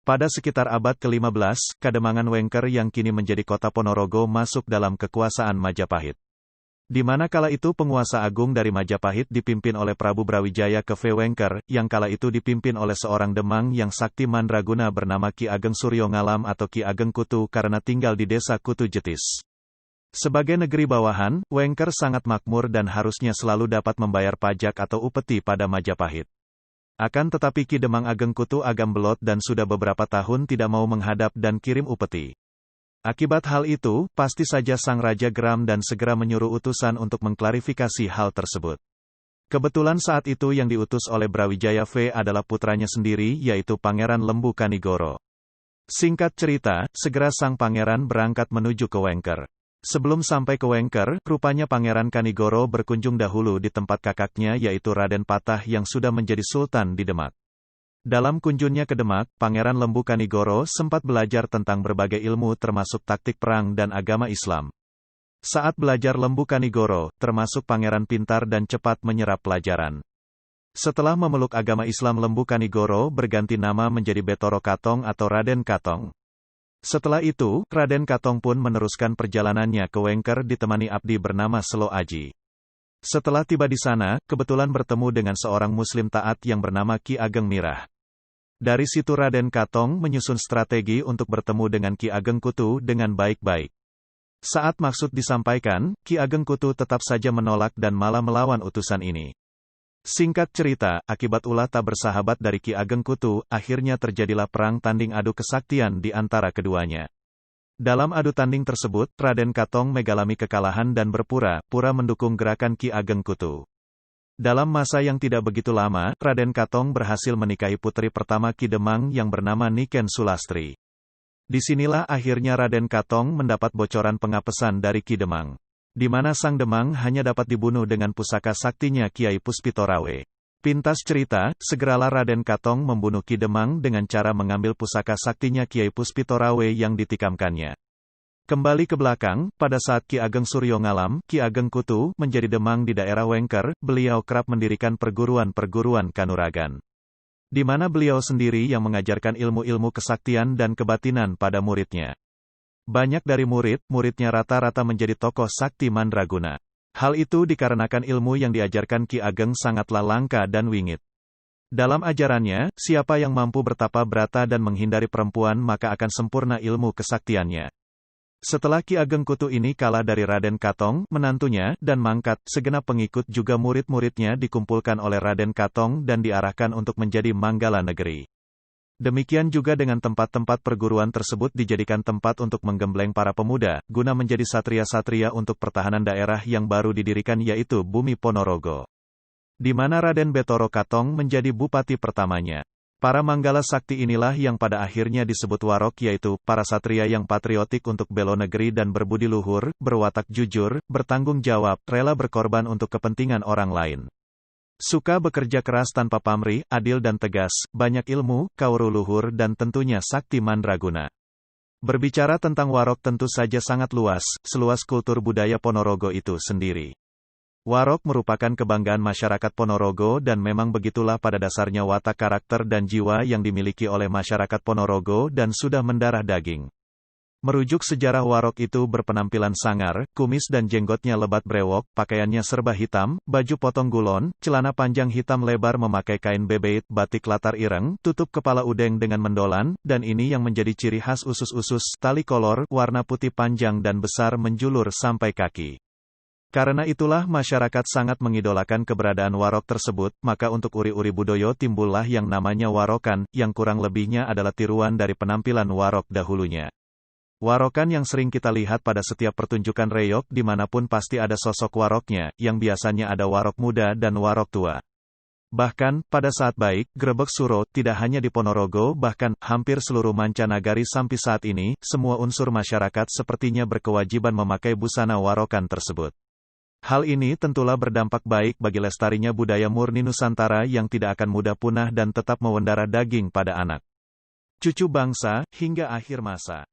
Pada sekitar abad ke-15, Kademangan Wengker yang kini menjadi kota Ponorogo masuk dalam kekuasaan Majapahit. Di mana kala itu penguasa agung dari Majapahit dipimpin oleh Prabu Brawijaya ke Wengker, yang kala itu dipimpin oleh seorang Demang yang sakti mandraguna bernama Ki Ageng Suryo Ngalam atau Ki Ageng Kutu karena tinggal di desa Kutu Jetis. Sebagai negeri bawahan, Wengker sangat makmur dan harusnya selalu dapat membayar pajak atau upeti pada Majapahit. Akan tetapi Ki Demang Ageng Kutu agam belot dan sudah beberapa tahun tidak mau menghadap dan kirim upeti. Akibat hal itu, pasti saja sang raja geram dan segera menyuruh utusan untuk mengklarifikasi hal tersebut. Kebetulan saat itu yang diutus oleh Brawijaya adalah putranya sendiri yaitu Pangeran Lembu Kanigoro. Singkat cerita, segera sang pangeran berangkat menuju ke Wengker. Sebelum sampai ke Wengker, rupanya Pangeran Kanigoro berkunjung dahulu di tempat kakaknya yaitu Raden Patah yang sudah menjadi sultan di Demak. Dalam kunjungnya ke Demak, Pangeran Lembu Kanigoro sempat belajar tentang berbagai ilmu termasuk taktik perang dan agama Islam. Saat belajar Lembu Kanigoro, termasuk pangeran pintar dan cepat menyerap pelajaran. Setelah memeluk agama Islam, Lembu Kanigoro berganti nama menjadi Betoro Katong atau Raden Katong. Setelah itu, Raden Katong pun meneruskan perjalanannya ke Wengker ditemani abdi bernama Selo Aji. Setelah tiba di sana, kebetulan bertemu dengan seorang muslim taat yang bernama Ki Ageng Mirah. Dari situ Raden Katong menyusun strategi untuk bertemu dengan Ki Ageng Kutu dengan baik-baik. Saat maksud disampaikan, Ki Ageng Kutu tetap saja menolak dan malah melawan utusan ini. Singkat cerita, akibat ulah tak bersahabat dari Ki Ageng Kutu, akhirnya terjadilah perang tanding adu kesaktian di antara keduanya. Dalam adu tanding tersebut, Raden Katong mengalami kekalahan dan berpura-pura mendukung gerakan Ki Ageng Kutu. Dalam masa yang tidak begitu lama, Raden Katong berhasil menikahi putri pertama Ki Demang yang bernama Niken Sulastri. Disinilah akhirnya Raden Katong mendapat bocoran pengapesan dari Ki Demang, di mana sang Demang hanya dapat dibunuh dengan pusaka saktinya Kiai Puspitorawe. Pintas cerita, segeralah Raden Katong membunuh Ki Demang dengan cara mengambil pusaka saktinya Kiai Puspitorawe yang ditikamkannya. Kembali ke belakang, pada saat Ki Ageng Suryo Ngalam, Ki Ageng Kutu, menjadi Demang di daerah Wengker, beliau kerap mendirikan perguruan-perguruan kanuragan. Di mana beliau sendiri yang mengajarkan ilmu-ilmu kesaktian dan kebatinan pada muridnya. Banyak dari murid-muridnya rata-rata menjadi tokoh sakti mandraguna. Hal itu dikarenakan ilmu yang diajarkan Ki Ageng sangatlah langka dan wingit. Dalam ajarannya, siapa yang mampu bertapa brata dan menghindari perempuan maka akan sempurna ilmu kesaktiannya. Setelah Ki Ageng Kutu ini kalah dari Raden Katong, menantunya, dan mangkat, segenap pengikut juga murid-muridnya dikumpulkan oleh Raden Katong dan diarahkan untuk menjadi Manggala Negeri. Demikian juga dengan tempat-tempat perguruan tersebut dijadikan tempat untuk menggembleng para pemuda, guna menjadi satria-satria untuk pertahanan daerah yang baru didirikan yaitu Bumi Ponorogo. Di mana Raden Betoro Katong menjadi bupati pertamanya. Para Manggala Sakti inilah yang pada akhirnya disebut Warok yaitu, para satria yang patriotik untuk bela negeri dan berbudi luhur, berwatak jujur, bertanggung jawab, rela berkorban untuk kepentingan orang lain. Suka bekerja keras tanpa pamrih, adil dan tegas, banyak ilmu, kauru luhur dan tentunya sakti mandraguna. Berbicara tentang Warok tentu saja sangat luas, seluas kultur budaya Ponorogo itu sendiri. Warok merupakan kebanggaan masyarakat Ponorogo dan memang begitulah pada dasarnya watak karakter dan jiwa yang dimiliki oleh masyarakat Ponorogo dan sudah mendarah daging. Merujuk sejarah Warok itu berpenampilan sangar, kumis dan jenggotnya lebat brewok, pakaiannya serba hitam, baju potong gulon, celana panjang hitam lebar memakai kain bebeit, batik latar ireng, tutup kepala udeng dengan mendolan, dan ini yang menjadi ciri khas usus-usus, tali kolor, warna putih panjang dan besar menjulur sampai kaki. Karena itulah masyarakat sangat mengidolakan keberadaan Warok tersebut, maka untuk uri-uri budoyo timbullah yang namanya Warokan, yang kurang lebihnya adalah tiruan dari penampilan Warok dahulunya. Warokan yang sering kita lihat pada setiap pertunjukan reog dimanapun pasti ada sosok Waroknya, yang biasanya ada Warok muda dan Warok tua. Bahkan, pada saat baik, grebek suro, tidak hanya di Ponorogo bahkan, hampir seluruh mancanagari sampai saat ini, semua unsur masyarakat sepertinya berkewajiban memakai busana Warokan tersebut. Hal ini tentulah berdampak baik bagi lestarinya budaya murni Nusantara yang tidak akan mudah punah dan tetap mewendara daging pada anak cucu bangsa, hingga akhir masa.